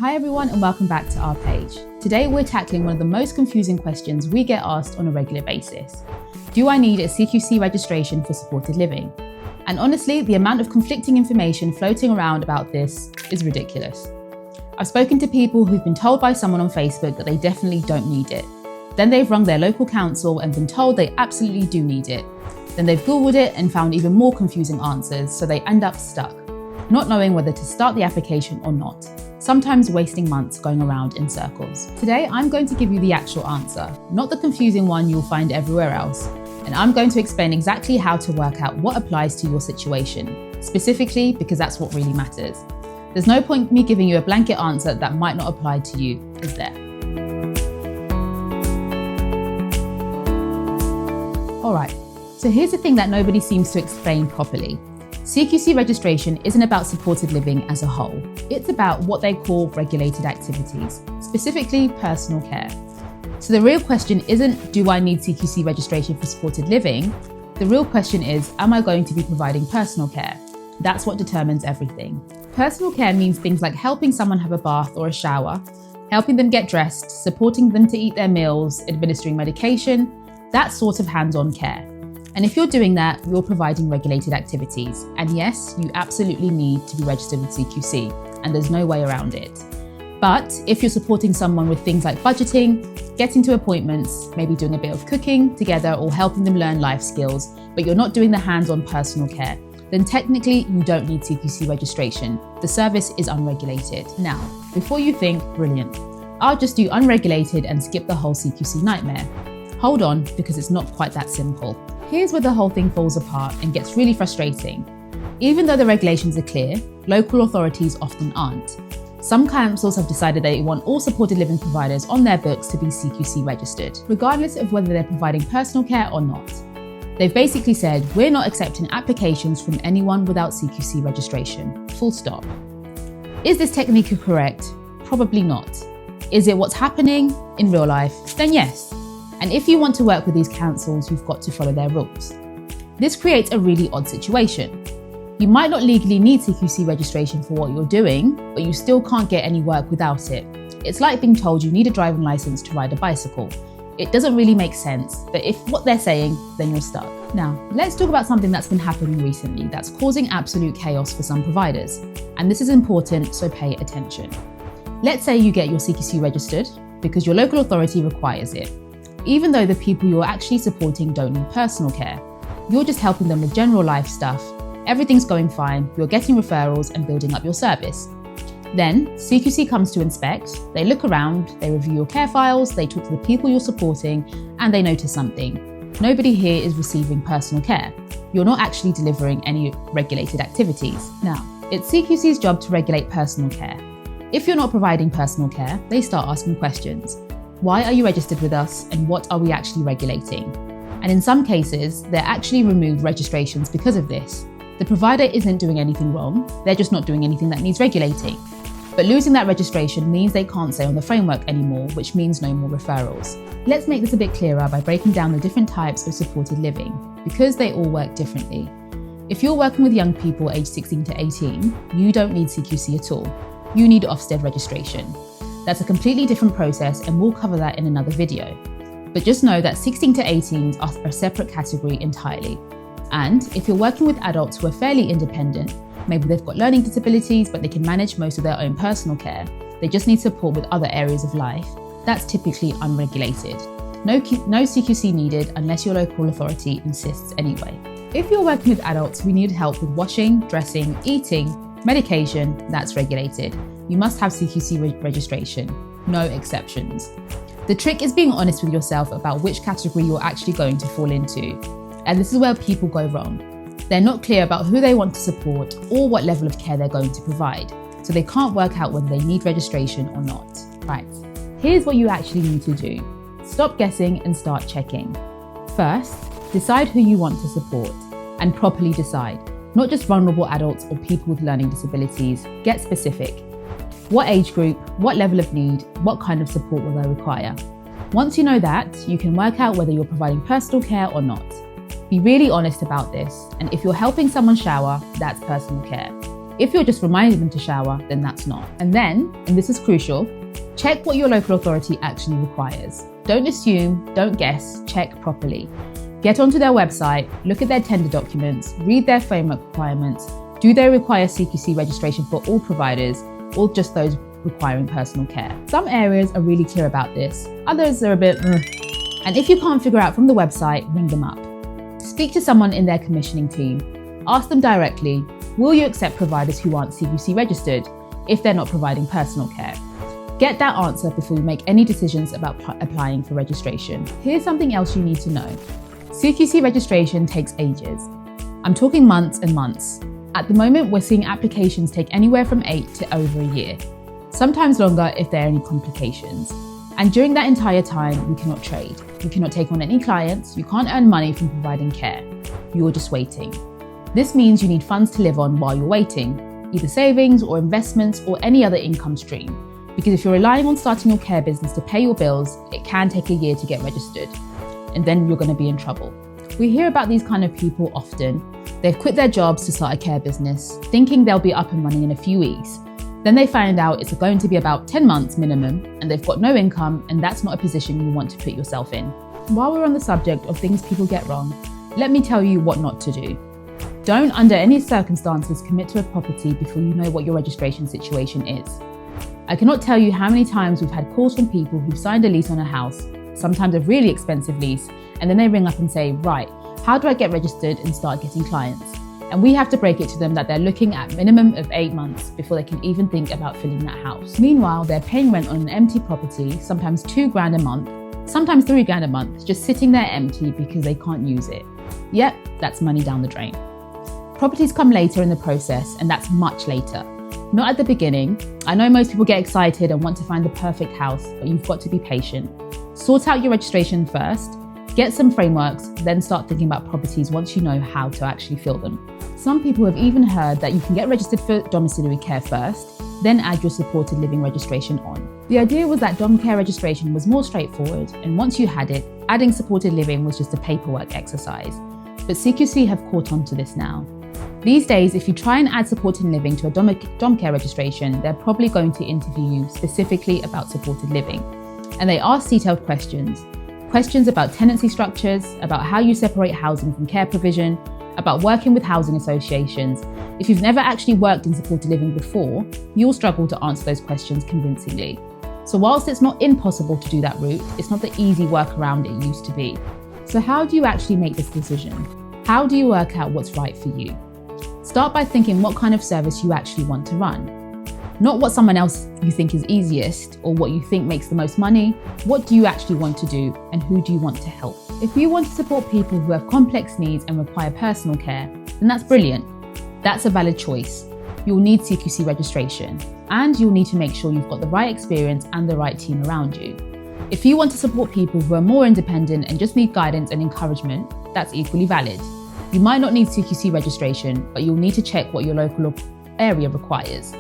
Hi everyone and welcome back to our page. Today we're tackling one of the most confusing questions we get asked on a regular basis. Do I need a CQC registration for supported living? And honestly, the amount of conflicting information floating around about this is ridiculous. I've spoken to people who've been told by someone on Facebook that they definitely don't need it. Then they've rung their local council and been told they absolutely do need it. Then they've Googled it and found even more confusing answers, so they end up stuck, not knowing whether to start the application or not, sometimes wasting months going around in circles. Today, I'm going to give you the actual answer, not the confusing one you'll find everywhere else. And I'm going to explain exactly how to work out what applies to your situation, specifically because that's what really matters. There's no point me giving you a blanket answer that might not apply to you, is there? All right, so here's the thing that nobody seems to explain properly. CQC registration isn't about supported living as a whole. It's about what they call regulated activities, specifically personal care. So the real question isn't, do I need CQC registration for supported living? The real question is, am I going to be providing personal care? That's what determines everything. Personal care means things like helping someone have a bath or a shower, helping them get dressed, supporting them to eat their meals, administering medication, that sort of hands-on care. And if you're doing that, you're providing regulated activities. And yes, you absolutely need to be registered with CQC, and there's no way around it. But if you're supporting someone with things like budgeting, getting to appointments, maybe doing a bit of cooking together or helping them learn life skills, but you're not doing the hands-on personal care, then technically you don't need CQC registration. The service is unregulated. Now, before you think, brilliant, I'll just do unregulated and skip the whole CQC nightmare. Hold on, because it's not quite that simple. Here's where the whole thing falls apart and gets really frustrating. Even though the regulations are clear, local authorities often aren't. Some councils have decided they want all supported living providers on their books to be CQC registered, regardless of whether they're providing personal care or not. They've basically said, we're not accepting applications from anyone without CQC registration, full stop. Is this technically correct? Probably not. Is it what's happening in real life? Then yes. And if you want to work with these councils, you've got to follow their rules. This creates a really odd situation. You might not legally need CQC registration for what you're doing, but you still can't get any work without it. It's like being told you need a driving license to ride a bicycle. It doesn't really make sense, but if what they're saying, then you're stuck. Now, let's talk about something that's been happening recently that's causing absolute chaos for some providers. And this is important, so pay attention. Let's say you get your CQC registered because your local authority requires it. Even though the people you're actually supporting don't need personal care, you're just helping them with general life stuff. Everything's going fine, you're getting referrals and building up your service. Then CQC comes to inspect, they look around, they review your care files, they talk to the people you're supporting, and they notice something. Nobody here is receiving personal care. You're not actually delivering any regulated activities. Now, it's CQC's job to regulate personal care. If you're not providing personal care, they start asking questions. Why are you registered with us and what are we actually regulating? And in some cases, they're actually removed registrations because of this. The provider isn't doing anything wrong, they're just not doing anything that needs regulating. But losing that registration means they can't stay on the framework anymore, which means no more referrals. Let's make this a bit clearer by breaking down the different types of supported living, because they all work differently. If you're working with young people aged 16 to 18, you don't need CQC at all. You need Ofsted registration. That's a completely different process and we'll cover that in another video. But just know that 16 to 18s are a separate category entirely. And if you're working with adults who are fairly independent, maybe they've got learning disabilities but they can manage most of their own personal care, they just need support with other areas of life, that's typically unregulated. No CQC needed unless your local authority insists anyway. If you're working with adults who need help with washing, dressing, eating, medication, that's regulated. You must have CQC registration, no exceptions. The trick is being honest with yourself about which category you're actually going to fall into. And this is where people go wrong. They're not clear about who they want to support or what level of care they're going to provide, so they can't work out whether they need registration or not. Right, here's what you actually need to do. Stop guessing and start checking. First, decide who you want to support, and properly decide. Not just vulnerable adults or people with learning disabilities, get specific. What age group, what level of need, what kind of support will they require? Once you know that, you can work out whether you're providing personal care or not. Be really honest about this, and if you're helping someone shower, that's personal care. If you're just reminding them to shower, then that's not. And then, and this is crucial, check what your local authority actually requires. Don't assume, don't guess, check properly. Get onto their website, look at their tender documents, read their framework requirements. Do they require CQC registration for all providers or just those requiring personal care? Some areas are really clear about this, others are a bit And if you can't figure out from the website, ring them up. Speak to someone in their commissioning team. Ask them directly, will you accept providers who aren't CQC registered if they're not providing personal care? Get that answer before you make any decisions about applying for registration. Here's something else you need to know. CQC registration takes ages. I'm talking months and months. At the moment, we're seeing applications take anywhere from 8 to over a year, sometimes longer if there are any complications. And during that entire time, we cannot trade. You cannot take on any clients, you can't earn money from providing care. You're just waiting. This means you need funds to live on while you're waiting, either savings or investments or any other income stream. Because if you're relying on starting your care business to pay your bills, it can take a year to get registered. And then you're going to be in trouble. We hear about these kind of people often. They've quit their jobs to start a care business, thinking they'll be up and running in a few weeks. Then they find out it's going to be about 10 months minimum, and they've got no income, and that's not a position you want to put yourself in. While we're on the subject of things people get wrong, let me tell you what not to do. Don't, under any circumstances, commit to a property before you know what your registration situation is. I cannot tell you how many times we've had calls from people who've signed a lease on a house, sometimes a really expensive lease, and then they ring up and say, right, how do I get registered and start getting clients? And we have to break it to them that they're looking at minimum of 8 months before they can even think about filling that house. Meanwhile, they're paying rent on an empty property, sometimes $2,000 a month, sometimes $3,000 a month, just sitting there empty because they can't use it. Yep, that's money down the drain. Properties come later in the process, and that's much later. Not at the beginning. I know most people get excited and want to find the perfect house, but you've got to be patient. Sort out your registration first, get some frameworks, then start thinking about properties once you know how to actually fill them. Some people have even heard that you can get registered for domiciliary care first, then add your supported living registration on. The idea was that dom care registration was more straightforward, and once you had it, adding supported living was just a paperwork exercise. But CQC have caught on to this now. These days, if you try and add supported living to a dom care registration, they're probably going to interview you specifically about supported living. And they ask detailed questions. Questions about tenancy structures, about how you separate housing from care provision, about working with housing associations. If you've never actually worked in supported living before, you'll struggle to answer those questions convincingly. So whilst it's not impossible to do that route, it's not the easy workaround it used to be. So how do you actually make this decision? How do you work out what's right for you? Start by thinking what kind of service you actually want to run. Not what someone else you think is easiest or what you think makes the most money. What do you actually want to do and who do you want to help? If you want to support people who have complex needs and require personal care, then that's brilliant. That's a valid choice. You'll need CQC registration, and you'll need to make sure you've got the right experience and the right team around you. If you want to support people who are more independent and just need guidance and encouragement, that's equally valid. You might not need CQC registration, but you'll need to check what your local area requires.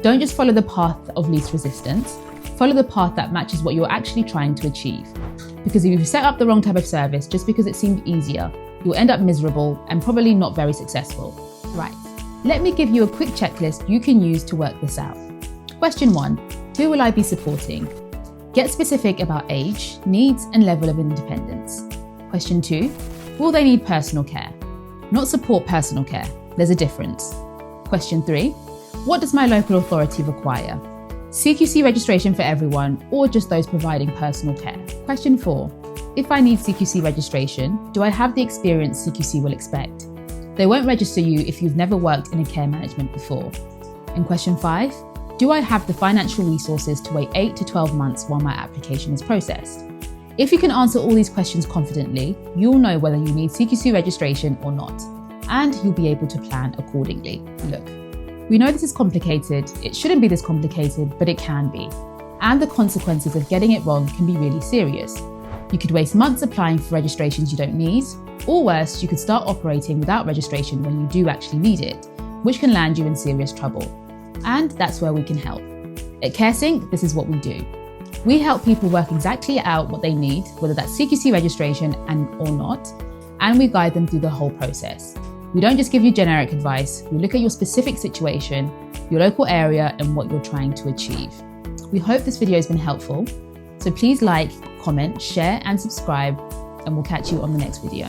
Don't just follow the path of least resistance, follow the path that matches what you're actually trying to achieve. Because if you've set up the wrong type of service just because it seemed easier, you'll end up miserable and probably not very successful. Right, let me give you a quick checklist you can use to work this out. Question 1, who will I be supporting? Get specific about age, needs, and level of independence. Question 2, will they need personal care? Not support personal care, there's a difference. Question 3, what does my local authority require? CQC registration for everyone or just those providing personal care? Question 4, if I need CQC registration, do I have the experience CQC will expect? They won't register you if you've never worked in a care management before. And question 5, do I have the financial resources to wait 8 to 12 months while my application is processed? If you can answer all these questions confidently, you'll know whether you need CQC registration or not, and you'll be able to plan accordingly. Look, we know this is complicated. It shouldn't be this complicated, but it can be. And the consequences of getting it wrong can be really serious. You could waste months applying for registrations you don't need, or worse, you could start operating without registration when you do actually need it, which can land you in serious trouble. And that's where we can help. At CareSync, this is what we do. We help people work exactly out what they need, whether that's CQC registration or not, and we guide them through the whole process. We don't just give you generic advice, we look at your specific situation, your local area, and what you're trying to achieve. We hope this video has been helpful. So please like, comment, share, and subscribe, and we'll catch you on the next video.